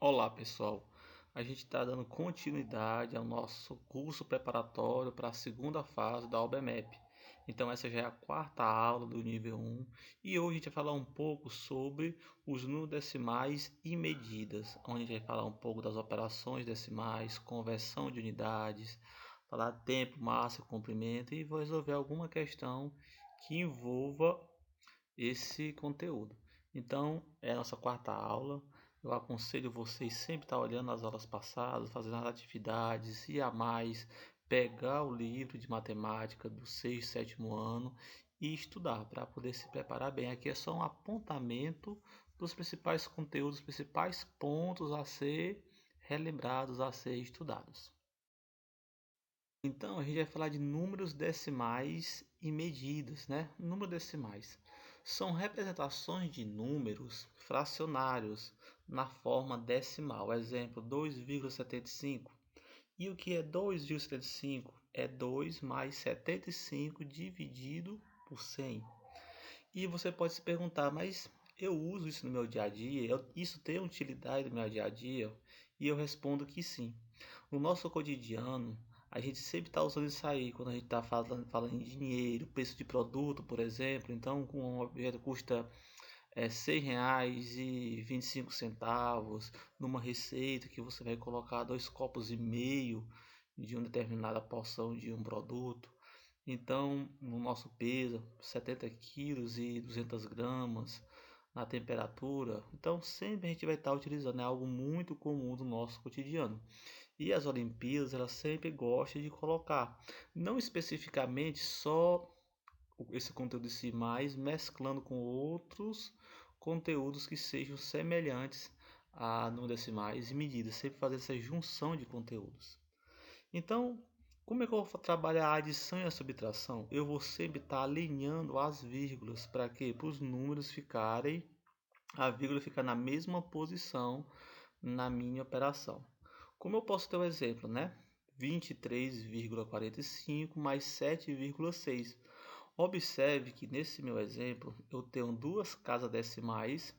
Olá pessoal, a gente está dando continuidade ao nosso curso preparatório para a segunda fase da OBMAP. Então essa já é a quarta aula do nível 1 e hoje a gente vai falar um pouco sobre os números decimais e medidas, onde a gente vai falar um pouco das operações decimais, conversão de unidades, falar tempo, massa, comprimento e vou resolver alguma questão que envolva esse conteúdo. Então, é a nossa quarta aula. Eu aconselho vocês sempre estar olhando as aulas passadas, fazendo as atividades e a mais, pegar o livro de matemática do sexto, sétimo ano e estudar para poder se preparar bem. Aqui é só um apontamento dos principais conteúdos, dos principais pontos a ser relembrados, a ser estudados. Então, a gente vai falar de números decimais e medidas, né? Números decimais são representações de números fracionários na forma decimal. Exemplo, 2,75. E o que é 2,75? É 2 mais 75 dividido por 100. E você pode se perguntar, mas eu uso isso no meu dia a dia? Isso tem utilidade no meu dia a dia? E eu respondo que sim. No nosso cotidiano, a gente sempre está usando isso aí quando a gente está falando em dinheiro, preço de produto, por exemplo. Então, com um objeto custa R$ 6,25 numa receita que você vai colocar 2,5 copos de uma determinada porção de um produto. Então, no nosso peso, 70 quilos e 200 gramas na temperatura. Então, sempre a gente vai estar utilizando, é algo muito comum do nosso cotidiano. E as Olimpíadas, elas sempre gostam de colocar, não especificamente só esse conteúdo de si, mas mesclando com outros conteúdos que sejam semelhantes a números decimais e medidas, sempre fazer essa junção de conteúdos. Então, como é que eu vou trabalhar a adição e a subtração? Eu vou sempre estar alinhando as vírgulas para quê? Para os números ficarem, a vírgula ficar na mesma posição na minha operação. Como eu posso ter um exemplo, né? 23,45 mais 7,6. Observe que nesse meu exemplo eu tenho duas casas decimais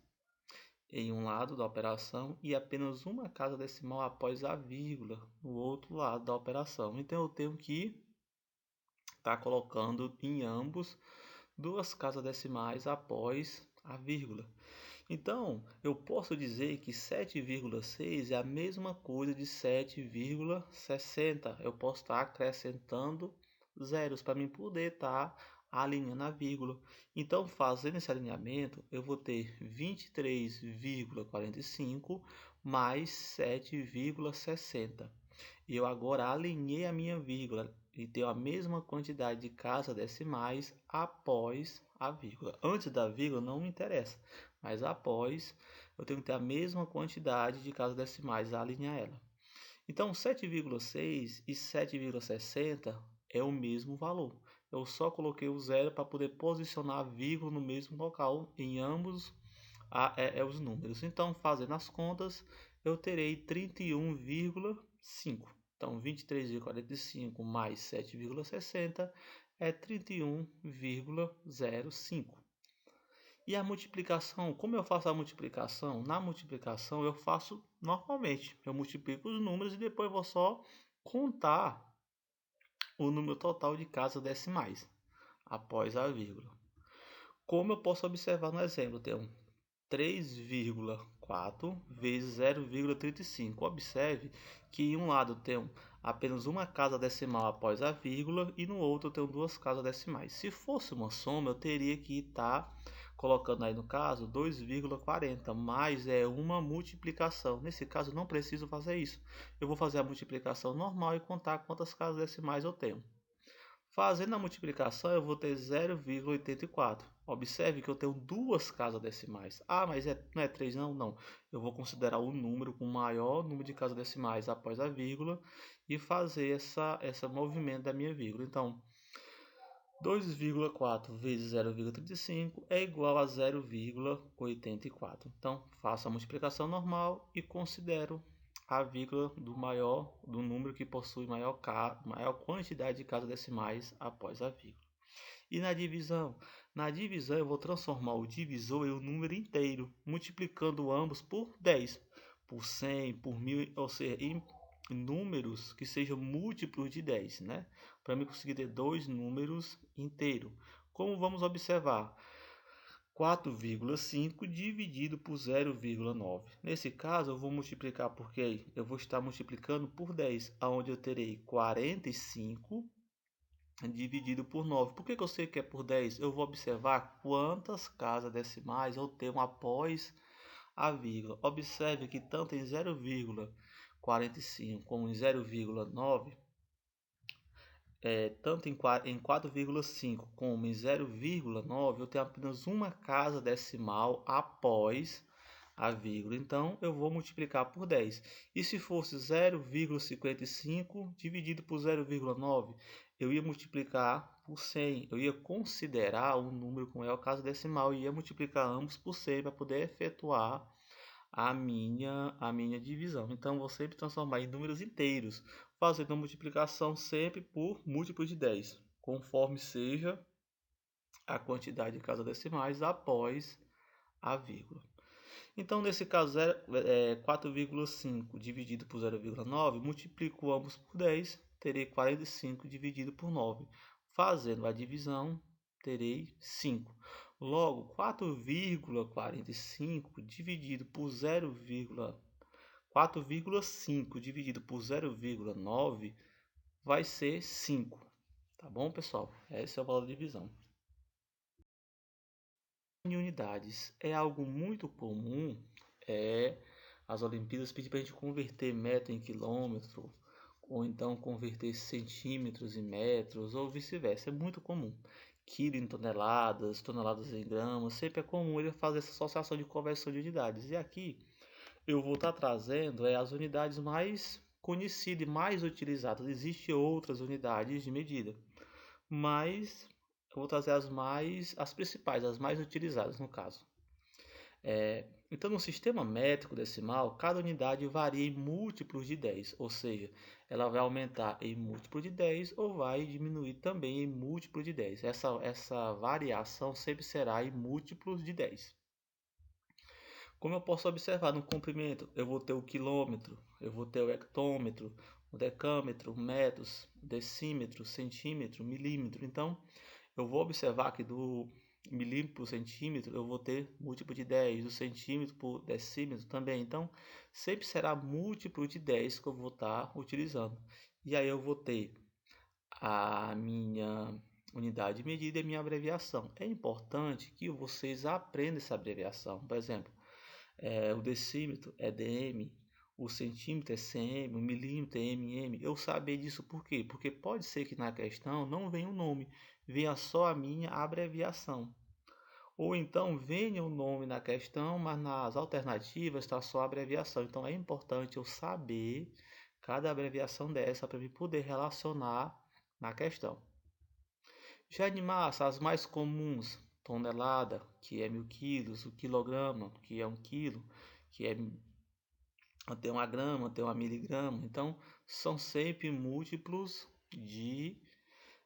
em um lado da operação e apenas uma casa decimal após a vírgula no outro lado da operação. Então eu tenho que estar colocando em ambos duas casas decimais após a vírgula. Então, eu posso dizer que 7,6 é a mesma coisa de 7,60. Eu posso estar acrescentando zeros para mim poder estar alinhando a vírgula. Então, fazendo esse alinhamento, eu vou ter 23,45 mais 7,60. E eu agora alinhei a minha vírgula e tenho a mesma quantidade de casas decimais após a vírgula. Antes da vírgula não me interessa, mas após eu tenho que ter a mesma quantidade de casas decimais a alinhar ela. Então 7,6 e 7,60 é o mesmo valor. Eu só coloquei o zero para poder posicionar a vírgula no mesmo local em ambos os números. Então, fazendo as contas, eu terei 31,5. Então, 23,45 mais 7,60 é 31,05. E a multiplicação, como eu faço a multiplicação? Na multiplicação eu faço normalmente. Eu multiplico os números e depois vou só contar o número total de casas decimais após a vírgula. Como eu posso observar no exemplo, tenho 3,4 vezes 0,35. Observe que em um lado tenho apenas uma casa decimal após a vírgula e no outro eu tenho duas casas decimais. Se fosse uma soma, eu teria que estar colocando aí no caso 2,40, mas é uma multiplicação. Nesse caso não preciso fazer isso. Eu vou fazer a multiplicação normal e contar quantas casas decimais eu tenho. Fazendo a multiplicação, eu vou ter 0,84. Observe que eu tenho duas casas decimais. Ah, mas não é 3 não? Não. Eu vou considerar o número com o maior número de casas decimais após a vírgula e fazer essa movimento da minha vírgula. Então, 2,4 vezes 0,35 é igual a 0,84. Então, faço a multiplicação normal e considero a vírgula do número que possui maior quantidade de casas decimais após a vírgula. E na divisão? Na divisão eu vou transformar o divisor em um número inteiro, multiplicando ambos por 10. por 100, por 1000, ou seja, em números que sejam múltiplos de 10, né? Para mim conseguir ter dois números inteiros. Como vamos observar? 4,5 dividido por 0,9. Nesse caso, eu vou multiplicar porque eu vou estar multiplicando por 10, onde eu terei 45 dividido por 9. Por que eu sei que é por 10? Eu vou observar quantas casas decimais eu tenho após a vírgula. Observe que tanto em 0,45 como em 0,9, tanto em 4,5 como em 0,9, eu tenho apenas uma casa decimal após a vírgula. Então, eu vou multiplicar por 10. E se fosse 0,55 dividido por 0,9, eu ia multiplicar por 100. Eu ia considerar um número como é o caso decimal e ia multiplicar ambos por 100 para poder efetuar a minha divisão. Então, vou sempre transformar em números inteiros, fazendo a multiplicação sempre por múltiplo de 10, conforme seja a quantidade de casas decimais após a vírgula. Então, nesse caso, 4,5 dividido por 0,9, multiplico ambos por 10, terei 45 dividido por 9. Fazendo a divisão, terei 5. Logo, 4,45 dividido por 4,5 dividido por 0,9 vai ser 5. Tá bom, pessoal? Esse é o valor de divisão. Em unidades é algo muito comum, as Olimpíadas pedir para a gente converter metro em quilômetro, ou então converter centímetros em metros, ou vice-versa. É muito comum. Quilo em toneladas, toneladas em gramas, sempre é comum ele fazer essa associação de conversão de unidades. E aqui eu vou estar trazendo as unidades mais conhecidas e mais utilizadas. Existem outras unidades de medida, mas eu vou trazer as principais, as mais utilizadas no caso. Então, no sistema métrico decimal, cada unidade varia em múltiplos de 10, ou seja, ela vai aumentar em múltiplo de 10 ou vai diminuir também em múltiplo de 10. Essa variação sempre será em múltiplos de 10. Como eu posso observar no comprimento, eu vou ter o quilômetro, eu vou ter o hectômetro, o decâmetro, metros, decímetro, centímetro, milímetro. Então, eu vou observar que do milímetro por centímetro eu vou ter múltiplo de 10, o centímetro por decímetro também. Então, sempre será múltiplo de 10 que eu vou estar utilizando. E aí eu vou ter a minha unidade de medida e a minha abreviação. É importante que vocês aprendam essa abreviação. Por exemplo, o decímetro é dm, o centímetro é cm, o milímetro é mm. Eu saber disso por quê? Porque pode ser que na questão não venha o nome, venha só a minha abreviação. Ou então venha o nome na questão, mas nas alternativas está só a abreviação. Então é importante eu saber cada abreviação dessa para me poder relacionar na questão. Já de massa, as mais comuns, tonelada, que é 1000 quilos, o quilograma, que é 1 quilo, que é tem uma grama, tem uma miligrama. Então, são sempre múltiplos de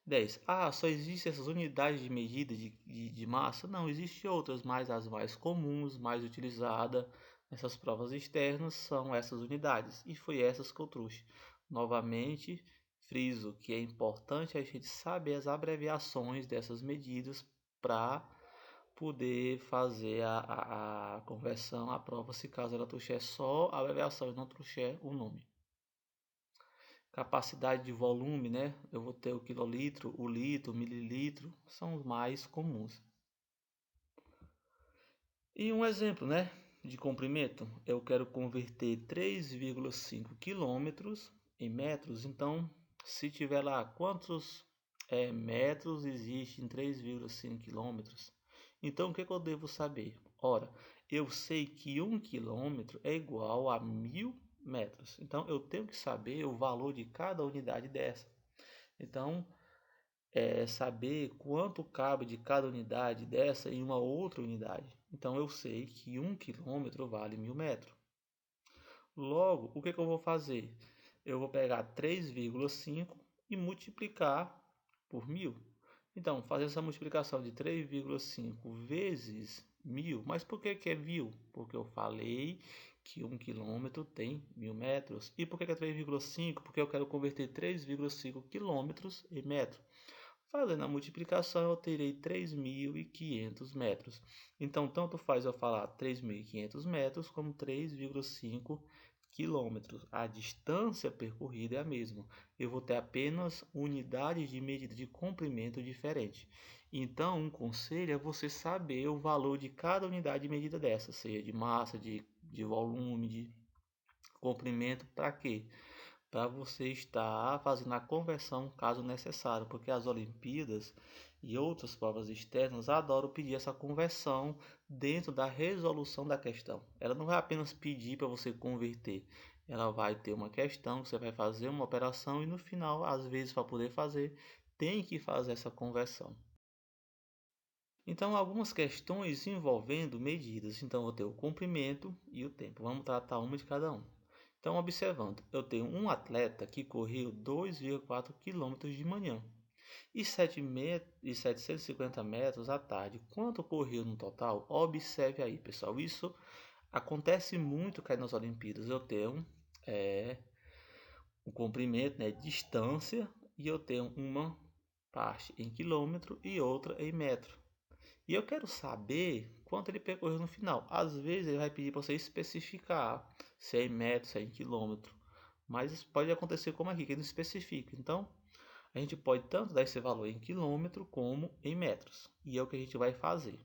10. Ah, só existem essas unidades de medida de massa? Não, existem outras, mas as mais comuns, mais utilizadas nessas provas externas são essas unidades. E foi essas que eu trouxe. Novamente, friso que é importante a gente saber as abreviações dessas medidas para poder fazer a conversão à prova, se caso ela trouxer só a abreviação e não trouxer o nome. Capacidade de volume, né? Eu vou ter o quilolitro, o litro, o mililitro, são os mais comuns. E um exemplo, né, de comprimento, eu quero converter 3,5 quilômetros em metros. Então, se tiver lá quantos metros existem em 3,5 quilômetros, então o que eu devo saber? Ora, eu sei que 1 quilômetro é igual a 1000 metros. Então, eu tenho que saber o valor de cada unidade dessa. Então, saber quanto cabe de cada unidade dessa em uma outra unidade. Então, eu sei que 1 quilômetro vale 1000 metros. Logo, o que eu vou fazer? Eu vou pegar 3,5 e multiplicar por 1000. Então, fazer essa multiplicação de 3,5 vezes 1000. Mas por que é 1000? Porque eu falei que 1 quilômetro tem 1.000 metros. E por que é 3,5? Porque eu quero converter 3,5 quilômetros em metro. Fazendo a multiplicação, eu terei 3.500 metros. Então, tanto faz eu falar 3.500 metros como 3,5 quilômetros. A distância percorrida é a mesma. Eu vou ter apenas unidades de medida de comprimento diferente. Então, um conselho é você saber o valor de cada unidade de medida dessa, seja de massa, de volume, de comprimento, para quê? Para você estar fazendo a conversão caso necessário, porque as Olimpíadas e outras provas externas adoram pedir essa conversão dentro da resolução da questão. Ela não vai apenas pedir para você converter, ela vai ter uma questão que você vai fazer uma operação e no final, às vezes, para poder fazer, tem que fazer essa conversão. Então, algumas questões envolvendo medidas. Então, vou ter o comprimento e o tempo. Vamos tratar uma de cada um. Então, observando, eu tenho um atleta que correu 2,4 km de manhã e 750 metros à tarde. Quanto correu no total? Observe aí, pessoal. Isso acontece muito cá nas Olimpíadas. Eu tenho o comprimento, né, distância, e eu tenho uma parte em quilômetro e outra em metro. E eu quero saber quanto ele percorreu no final. Às vezes ele vai pedir para você especificar se é em metro, se é em quilômetro. Mas isso pode acontecer como aqui, que ele não especifica. Então, a gente pode tanto dar esse valor em quilômetro como em metros. E é o que a gente vai fazer.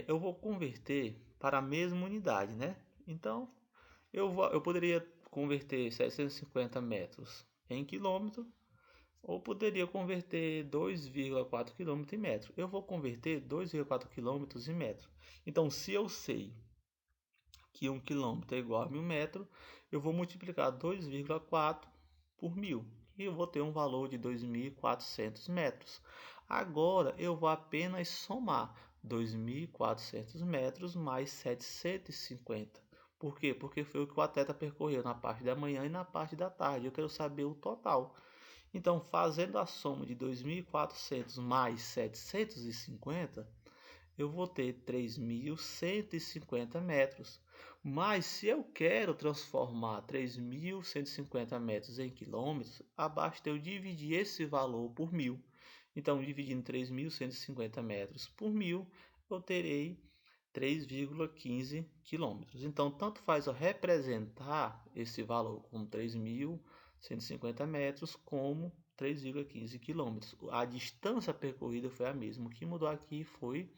Eu vou converter para a mesma unidade, né? Então, eu poderia converter 750 metros em quilômetro ou poderia converter 2,4 km em metro. Eu vou converter 2,4 km em metro. Então, se eu sei que 1 km é igual a 1.000 metros, eu vou multiplicar 2,4 por 1.000. E eu vou ter um valor de 2.400 metros. Agora, eu vou apenas somar 2.400 metros mais 750. Por quê? Porque foi o que o atleta percorreu na parte da manhã e na parte da tarde. Eu quero saber o total. Então, fazendo a soma de 2.400 mais 750, eu vou ter 3.150 metros. Mas se eu quero transformar 3.150 metros em quilômetros, basta eu dividir esse valor por 1.000. Então, dividindo 3.150 metros por 1.000, eu terei 3,15 quilômetros. Então, tanto faz eu representar esse valor como 3.150 metros como 3,15 quilômetros. A distância percorrida foi a mesma. O que mudou aqui foi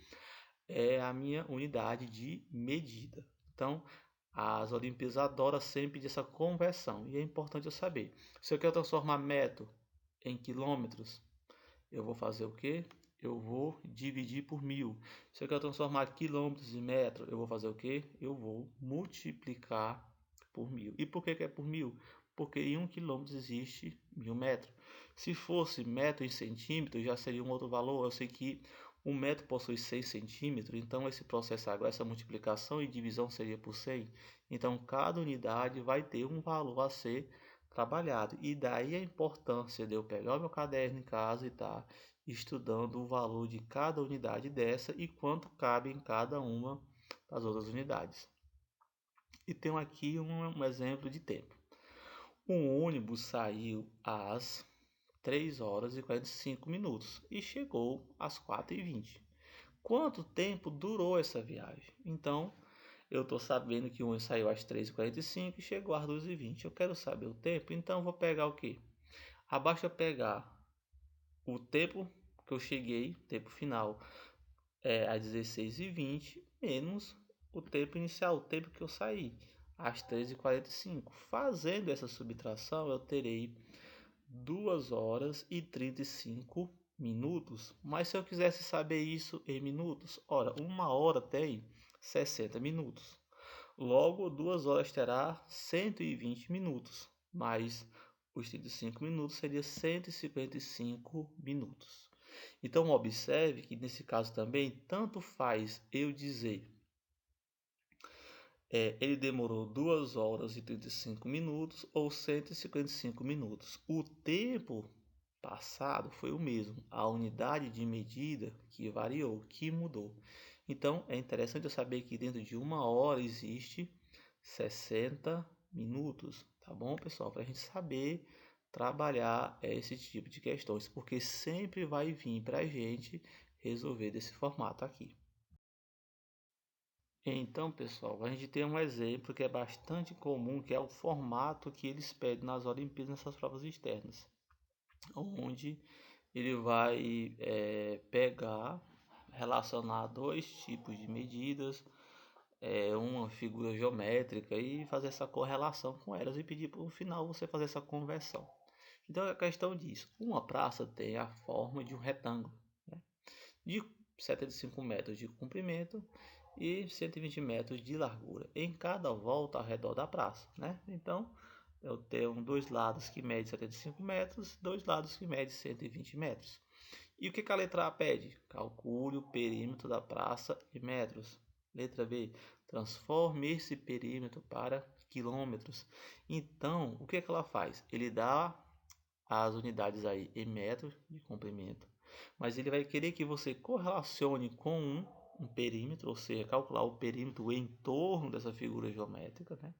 a minha unidade de medida. Então, as Olimpíadas adoram sempre essa conversão. E é importante eu saber. Se eu quero transformar metro em quilômetros, eu vou fazer o quê? Eu vou dividir por 1.000. Se eu quero transformar quilômetros em metro, eu vou fazer o quê? Eu vou multiplicar por 1.000. E por que é por 1.000? Porque em 1 quilômetro existe 1.000 metros. Se fosse metro em centímetro, já seria um outro valor. Eu sei que um metro possui 100 centímetros, então esse processo agora, essa multiplicação e divisão seria por 100. Então, cada unidade vai ter um valor a ser trabalhado. E daí a importância de eu pegar o meu caderno em casa e estar estudando o valor de cada unidade dessa e quanto cabe em cada uma das outras unidades. E tenho aqui um exemplo de tempo. Um ônibus saiu às 3 horas e 45 minutos e chegou às 4h20. Quanto tempo durou essa viagem? Então, eu estou sabendo que o ônibus saiu às 3h45 e chegou às 2h20. Eu quero saber o tempo, então vou pegar o quê? Abaixo eu pegar o tempo que eu cheguei, tempo final, às 16h20, menos o tempo inicial, o tempo que eu saí, às 13h45. Fazendo essa subtração, eu terei 2 horas e 35 minutos. Mas se eu quisesse saber isso em minutos, ora, 1 hora tem 60 minutos. Logo, 2 horas terá 120 minutos, mais os 35 minutos seria 155 minutos. Então, observe que nesse caso também, tanto faz eu dizer ele demorou 2 horas e 35 minutos ou 155 minutos. O tempo passado foi o mesmo, a unidade de medida que variou, que mudou. Então, é interessante eu saber que dentro de 1 hora existe 60 minutos, tá bom, pessoal? Para a gente saber trabalhar esse tipo de questões, porque sempre vai vir para a gente resolver desse formato aqui. Então, pessoal, a gente tem um exemplo que é bastante comum, que é o formato que eles pedem nas Olimpíadas, nessas provas externas, onde ele vai pegar, relacionar dois tipos de medidas, uma figura geométrica e fazer essa correlação com elas e pedir para o final você fazer essa conversão. Então a questão diz, uma praça tem a forma de um retângulo, né, de 75 metros de comprimento e 120 metros de largura em cada volta ao redor da praça, né? Então eu tenho dois lados que medem 75 metros, dois lados que medem 120 metros. E o que a letra A pede? Calcule o perímetro da praça em metros. Letra B, transforme esse perímetro para quilômetros. Então, o que ela faz? Ele dá as unidades aí em metros de comprimento, mas ele vai querer que você correlacione com um perímetro, ou seja, calcular o perímetro em torno dessa figura geométrica, né?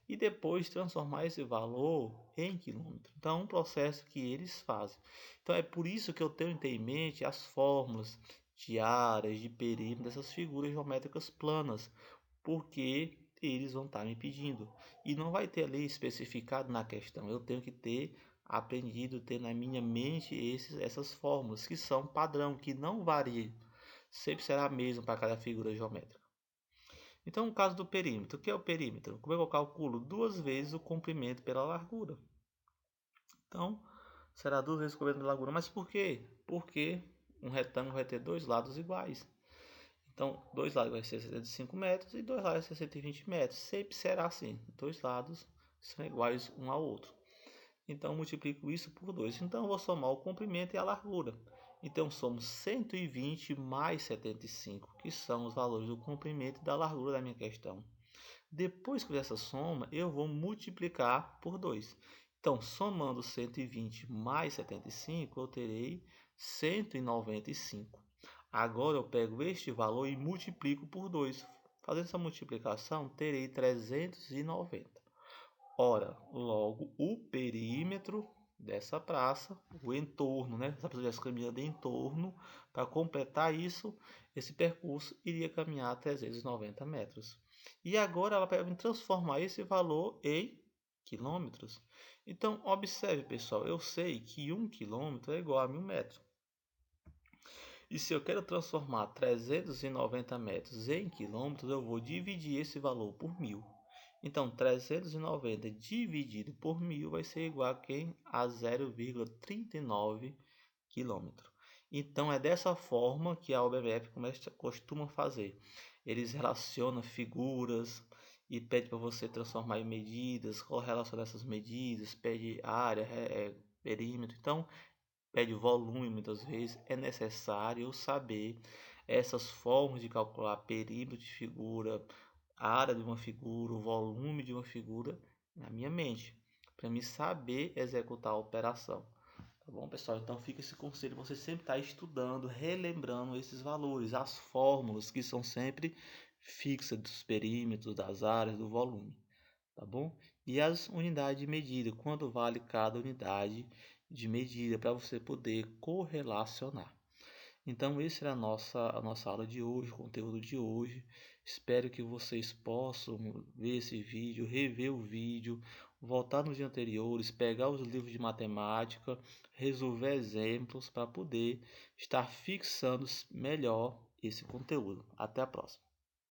E depois transformar esse valor em quilômetro. Então, é um processo que eles fazem. Então, é por isso que eu tenho que ter em mente as fórmulas de áreas, de perímetro dessas figuras geométricas planas, porque eles vão estar me pedindo. E não vai ter ali especificado na questão. Eu tenho que ter aprendido, ter na minha mente essas fórmulas, que são padrão, que não variam. Sempre será a mesma para cada figura geométrica. Então, no caso do perímetro, o que é o perímetro? Como é que eu calculo? 2 vezes o comprimento pela largura. Então, será 2 vezes o comprimento pela largura. Mas por quê? Porque um retângulo vai ter dois lados iguais. Então, dois lados vai ser 65 metros e dois lados vai ser 120 metros. Sempre será assim. Dois lados são iguais um ao outro. Então, multiplico isso por 2. Então, eu vou somar o comprimento e a largura. Então, somos 120 mais 75, que são os valores do comprimento e da largura da minha questão. Depois que fizer essa soma, eu vou multiplicar por 2. Então, somando 120 mais 75, eu terei 195. Agora, eu pego este valor e multiplico por 2. Fazendo essa multiplicação, terei 390. Ora, logo, o perímetro dessa praça, o entorno, né? Essa pessoa já caminhando em torno, para completar isso, esse percurso iria caminhar 390 metros. E agora ela vai transformar esse valor em quilômetros. Então, observe, pessoal, eu sei que 1 quilômetro é igual a 1000 metros. E se eu quero transformar 390 metros em quilômetros, eu vou dividir esse valor por 1000. Então, 390 dividido por 1000 vai ser igual a quem? A 0,39 km. Então, é dessa forma que a OBMF costuma fazer. Eles relacionam figuras e pede para você transformar em medidas, correlacionar essas medidas, pede área, perímetro. Então, pede volume muitas vezes. É necessário eu saber essas formas de calcular perímetro de figura, a área de uma figura, o volume de uma figura na minha mente, para me saber executar a operação. Tá bom, pessoal? Então fica esse conselho, você sempre está estudando, relembrando esses valores, as fórmulas que são sempre fixas dos perímetros, das áreas, do volume, tá bom? E as unidades de medida, quanto vale cada unidade de medida para você poder correlacionar. Então, essa era a nossa aula de hoje, o conteúdo de hoje. Espero que vocês possam ver esse vídeo, rever o vídeo, voltar nos dias anteriores, pegar os livros de matemática, resolver exemplos para poder estar fixando melhor esse conteúdo. Até a próxima.